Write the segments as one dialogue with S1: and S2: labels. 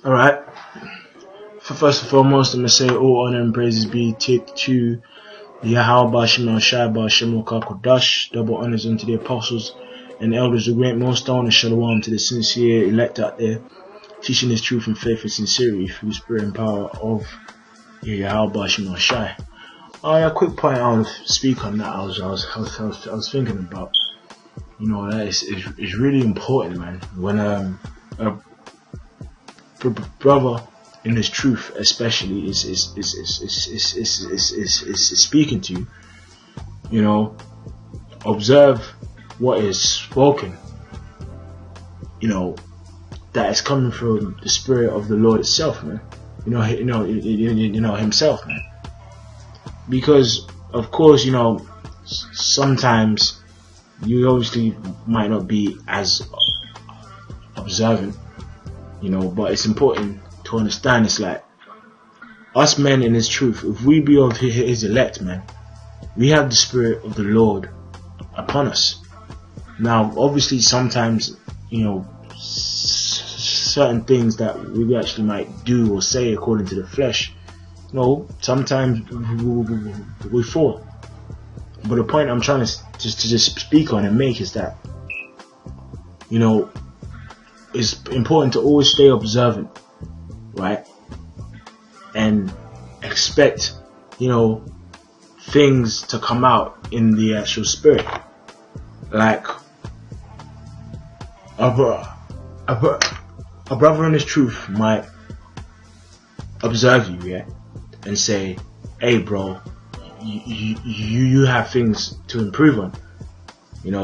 S1: Alright. First and foremost, I'm going to say all honor and praises be to Yahweh Shemel Shai Shemel Kakodash. Double honors unto the apostles and the elders of GreatMillStone, and shalom to the sincere elect out there, teaching this truth and faith and sincerity through spirit and power of Yahweh Shemel Shai. A quick point I want to speak on that. I was thinking about, that it's really important, man. When a brother in his truth, especially, is speaking to you, observe what is spoken, that is coming from the Spirit of the Lord itself, man. Himself, man. Because of course, sometimes you obviously might not be as observant, but it's important to understand. It's like us men in His truth, if we be of His elect, man, we have the Spirit of the Lord upon us. Now obviously sometimes, certain things that we actually might do or say according to the flesh, sometimes we fall. But the point I'm trying to just speak on and make is that, it's important to always stay observant, right? And expect, things to come out in the actual spirit. Like a brother in his truth might observe you, yeah, and say, hey bro, you have things to improve on,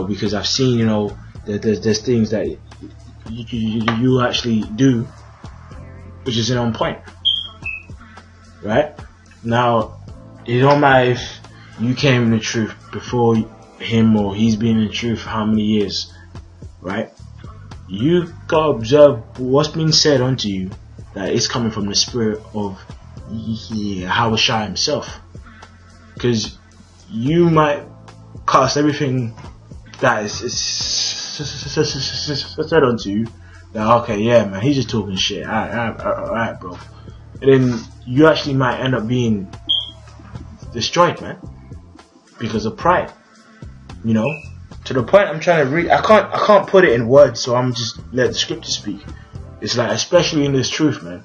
S1: because I've seen, there's things that you actually do which is on point, right? Now it don't matter if you came in the truth before him or he's been in the truth for how many years, right? You gotta observe what's being said unto you, that it's coming from the Spirit of Yahweh himself, because you might cast everything that is said unto you, that okay, yeah man, he's just talking shit, alright bro, and then you actually might end up being destroyed, man, because of pride, to the point I'm trying to read. I can't put it in words, so I'm just let the scripture speak. It's like, especially in this truth, man,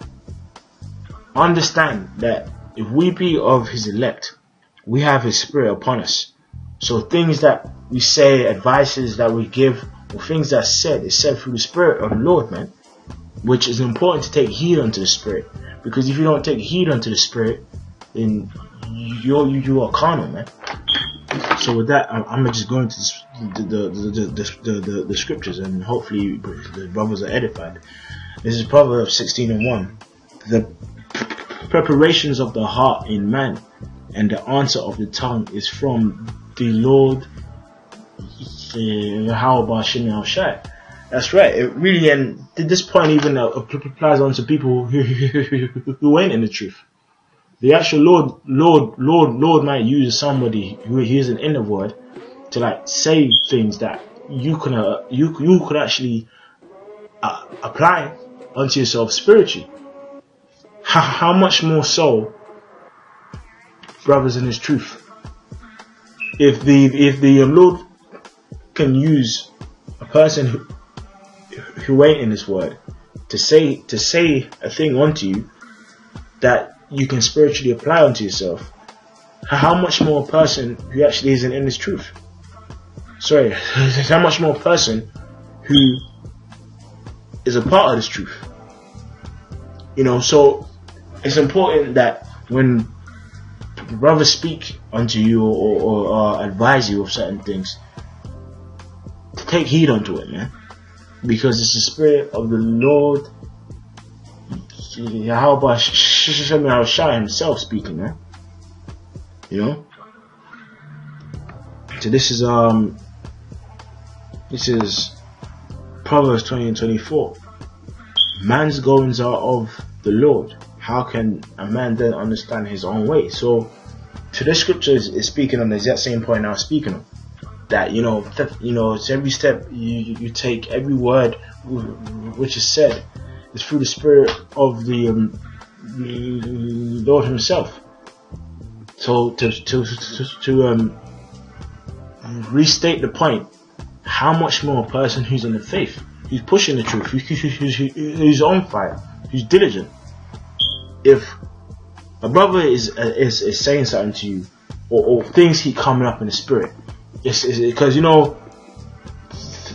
S1: understand that if we be of His elect, we have His Spirit upon us. So things that we say, advices that we give, or things that is said through the Spirit of the Lord, man, which is important to take heed unto the Spirit, because if you don't take heed unto the Spirit, then you are carnal, man. So with that, I'm gonna just go into the scriptures, and hopefully the brothers are edified. This is Proverbs 16:1. The preparations of the heart in man, and the answer of the tongue is from the Lord. That's right. It really, and this point even applies on to people who ain't in the truth. The actual Lord might use somebody who isn't in the word to like say things that you could actually apply unto yourself spiritually. How much more so, brothers in His truth? If the Lord can use a person who ain't in His word to say a thing unto you that you can spiritually apply unto yourself, how much more a person who actually isn't in His truth? Sorry, how much more a person who is a part of this truth? So it's important that when brothers speak unto you or advise you of certain things, to take heed unto it, man, because it's the Spirit of the Lord Yahweh himself speaking, man. So this is Proverbs 20:24. Man's goings are of the Lord. How can a man then understand his own way? So to this scripture is speaking on the exact same point I was speaking on. That it's every step you take, every word which is said, is through the Spirit of the Lord Himself. So to restate the point, how much more a person who's in the faith, who's pushing the truth, who's on fire, who's diligent. If a brother is saying something to you, or things keep coming up in the spirit, it's because, you know,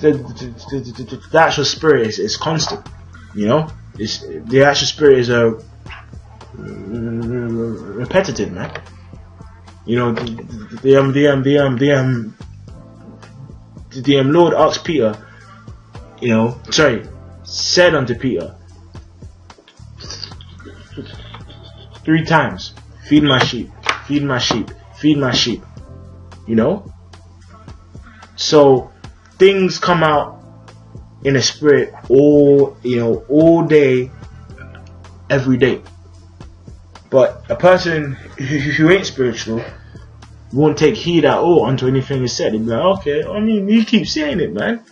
S1: the actual spirit is constant. You know, the actual spirit is repetitive, man. You know, the Lord asked Peter, you know, said unto Peter 3 times, feed my sheep, feed my sheep, feed my sheep. You know, so things come out in the spirit all day, every day. But a person who ain't spiritual won't take heed at all unto anything is said. He'll be like, okay, I mean, you keep saying it, man.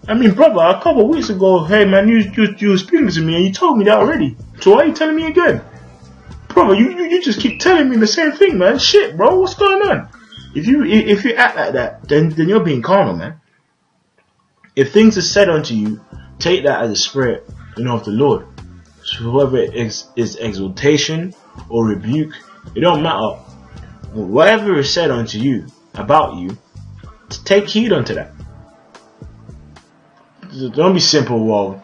S1: I mean, brother, a couple of weeks ago, hey man, you were speaking to me and you told me that already. So why are you telling me again? Brother, you just keep telling me the same thing, man. Shit, bro, what's going on? If you act like that, then you're being carnal, man. If things are said unto you, take that as a spirit, you know, of the Lord. So whether it is exhortation or rebuke, it don't matter. Whatever is said unto you, about you, take heed unto that. Don't be simple, well,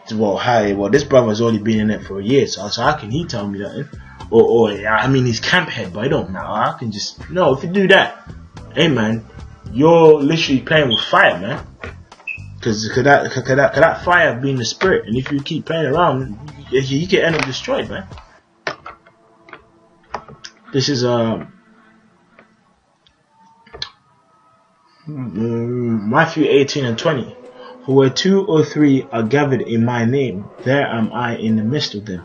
S1: this brother's only been in it for a year, so how can he tell me that? Or I mean, he's camp head, but it don't matter. I can just, no, if you do that, hey man, you're literally playing with fire, man. Because could that fire be in the spirit? And if you keep playing around, you can end up destroyed, man. This is Matthew 18:20. For where 2 or 3 are gathered in my name, there am I in the midst of them.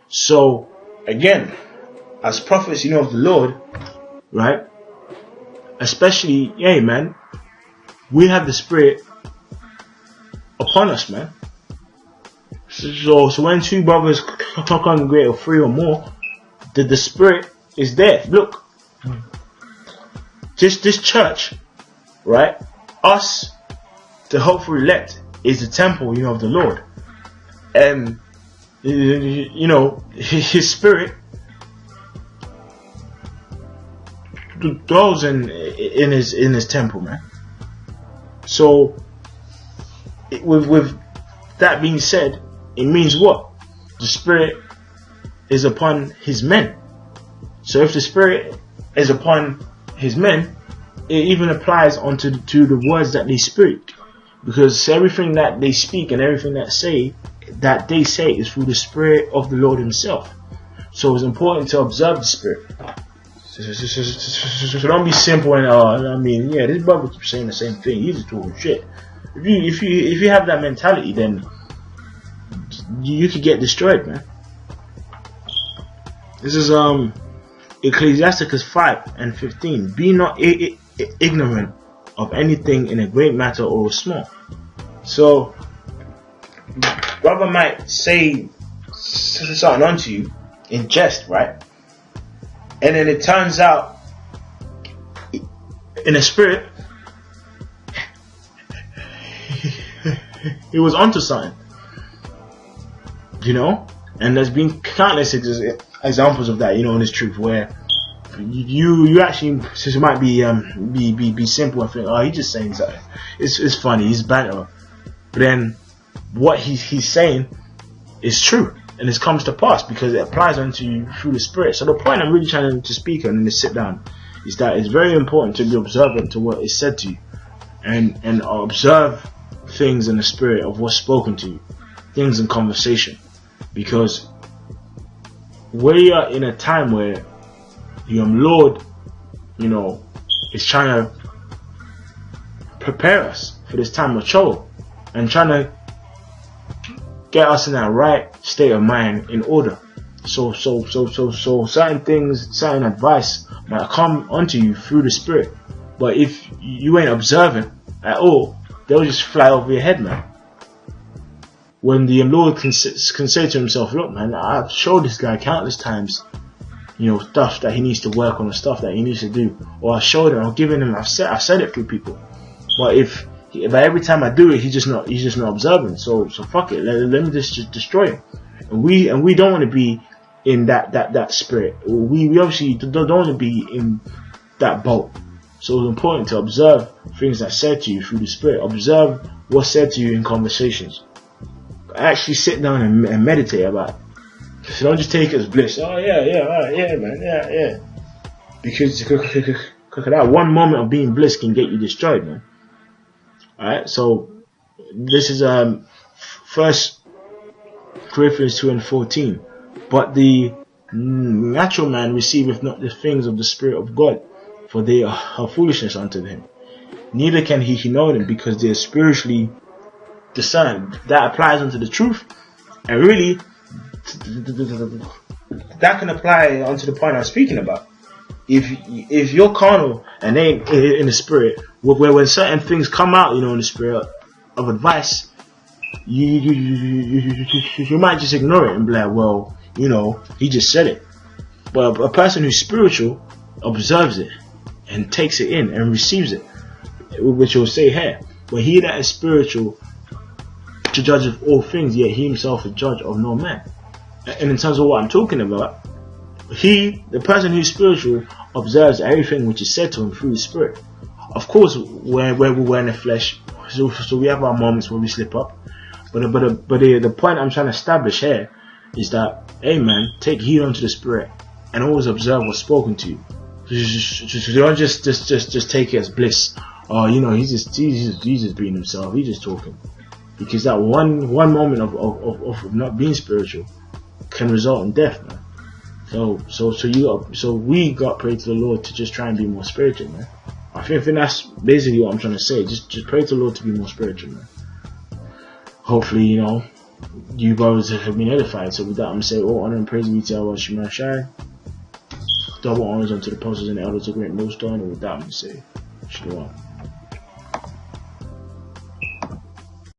S1: So again, as prophets, you know, of the Lord, right? Especially, hey man, we have the Spirit upon us, man. So when 2 brothers congregate or 3 or more, the Spirit is there. Look, this church, right? Us, the hopeful elect, is the temple, you know, of the Lord, and you know, His Spirit dwells in His temple, man. So with that being said, it means what? The Spirit is upon His men. So if the Spirit is upon His men, it even applies to the words that they speak, because everything that they speak and everything that they say is through the Spirit of the Lord Himself. So it's important to observe the Spirit. So don't be simple and I mean, yeah, this brother keeps saying the same thing. He's just talking shit. If you have that mentality, then you could get destroyed, man. This is Ecclesiasticus 5:15. Be not ignorant of anything in a great matter or a small. So brother might say something unto you in jest, right? And then it turns out in the spirit he was onto something, you know. And there's been countless examples of that, you know, in this truth, where you actually just might be simple and think, oh, he's just saying something. It's funny, he's banter. But then what he's saying is true, and it comes to pass because it applies unto you through the Spirit. So the point I'm really trying to speak on in this sit down is that it's very important to be observant to what is said to you, and observe things in the spirit of what's spoken to you, things in conversation, because we are in a time where the Lord, you know, is trying to prepare us for this time of trouble and trying to get us in that right state of mind in order. So certain things, certain advice might come onto you through the Spirit, but if you ain't observant at all, they'll just fly over your head, man. when the Lord can say to himself, look man, I've showed this guy countless times, you know, stuff that he needs to work on and stuff that he needs to do, or I've showed him, I've given him, I've said it through people. But if every time I do it, he's just not observant. So fuck it, let me just destroy him. And we don't want to be in that spirit. We obviously don't want to be in that boat. So it's important to observe things that's said to you through the spirit. Observe what's said to you in conversations. Actually sit down and meditate about it. So don't just take it as bliss. Oh yeah, right, yeah, man, yeah. Because that one moment of being bliss can get you destroyed, man. Alright, so this is 1 Corinthians 2:14. But the natural man receiveth not the things of the Spirit of God, for they are foolishness unto him. Neither can he know them, because they are spiritually discerned. That applies unto the truth, and really that can apply onto the point I'm speaking about. If you're carnal and ain't in the spirit, where when certain things come out, you know, in the spirit of advice, you might just ignore it and be like, well, you know, he just said it. But a person who's spiritual observes it and takes it in and receives it, which will say here, but he that is spiritual to judge of all things, yet he himself is judge of no man. And in terms of what I'm talking about, the person who's spiritual, observes everything which is said to him through the spirit. Of course, where we're in the flesh, so we have our moments where we slip up. But the point I'm trying to establish here is that, hey man, take heed unto the spirit and always observe what's spoken to you. So don't just take it as bliss. Oh, you know, he's just being himself. He's just talking. Because that one moment of not being spiritual can result in death, man. So we got pray to the Lord to just try and be more spiritual, man. I think that's basically what I'm trying to say. Just pray to the Lord to be more spiritual, man. Hopefully, you know, you brothers have been edified. So with that, I'm going to say all honor and praise be to our Shemashai. Double honors unto the apostles and the elders of GreatMillStone. And with that, I'm going to say Shalom.